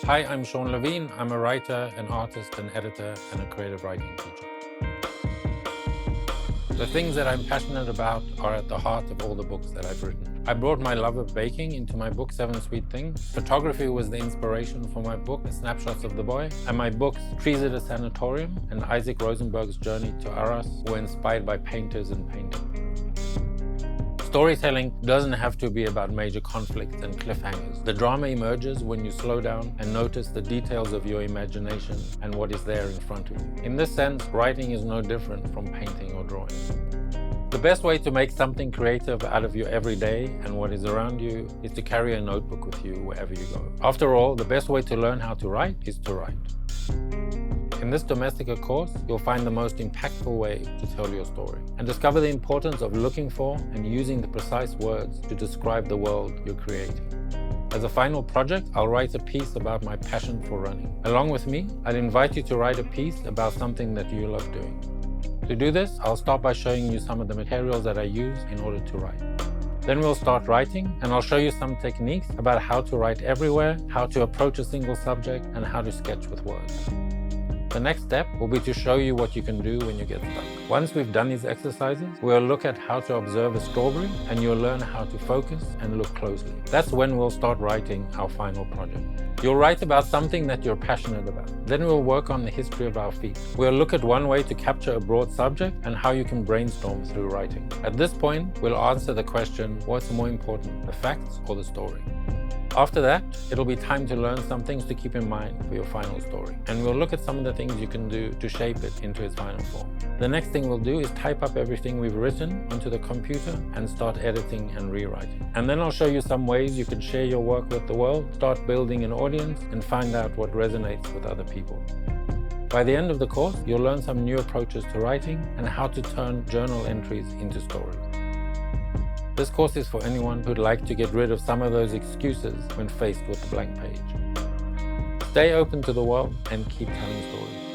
Hi, I'm Shaun Levin. I'm a writer, an artist, an editor, and a creative writing teacher. The things that I'm passionate about are at the heart of all the books that I've written. I brought my love of baking into my book, 7 Sweet Things. Photography was the inspiration for my book, Snapshots of the Boy. And my books, Trees at a Sanatorium and Isaac Rosenberg's Journey to Arras, were inspired by painters and painting. Storytelling doesn't have to be about major conflicts and cliffhangers. The drama emerges when you slow down and notice the details of your imagination and what is there in front of you. In this sense, writing is no different from painting or drawing. The best way to make something creative out of your everyday and what is around you is to carry a notebook with you wherever you go. After all, the best way to learn how to write is to write. In this Domestika course, you'll find the most impactful way to tell your story and discover the importance of looking for and using the precise words to describe the world you're creating. As a final project, I'll write a piece about my passion for running. Along with me, I'd invite you to write a piece about something that you love doing. To do this, I'll start by showing you some of the materials that I use in order to write. Then we'll start writing, and I'll show you some techniques about how to write everywhere, how to approach a single subject, and how to sketch with words. The next step will be to show you what you can do when you get stuck. Once we've done these exercises, we'll look at how to observe a strawberry, and you'll learn how to focus and look closely. That's when we'll start writing our final project. You'll write about something that you're passionate about. Then we'll work on the history of our feet. We'll look at one way to capture a broad subject and how you can brainstorm through writing. At this point, we'll answer the question, what's more important, the facts or the story? After that, it'll be time to learn some things to keep in mind for your final story. And we'll look at some of the things you can do to shape it into its final form. The next thing we'll do is type up everything we've written onto the computer and start editing and rewriting. And then I'll show you some ways you can share your work with the world, start building an audience, and find out what resonates with other people. By the end of the course, you'll learn some new approaches to writing and how to turn journal entries into stories. This course is for anyone who'd like to get rid of some of those excuses when faced with a blank page. Stay open to the world and keep telling stories.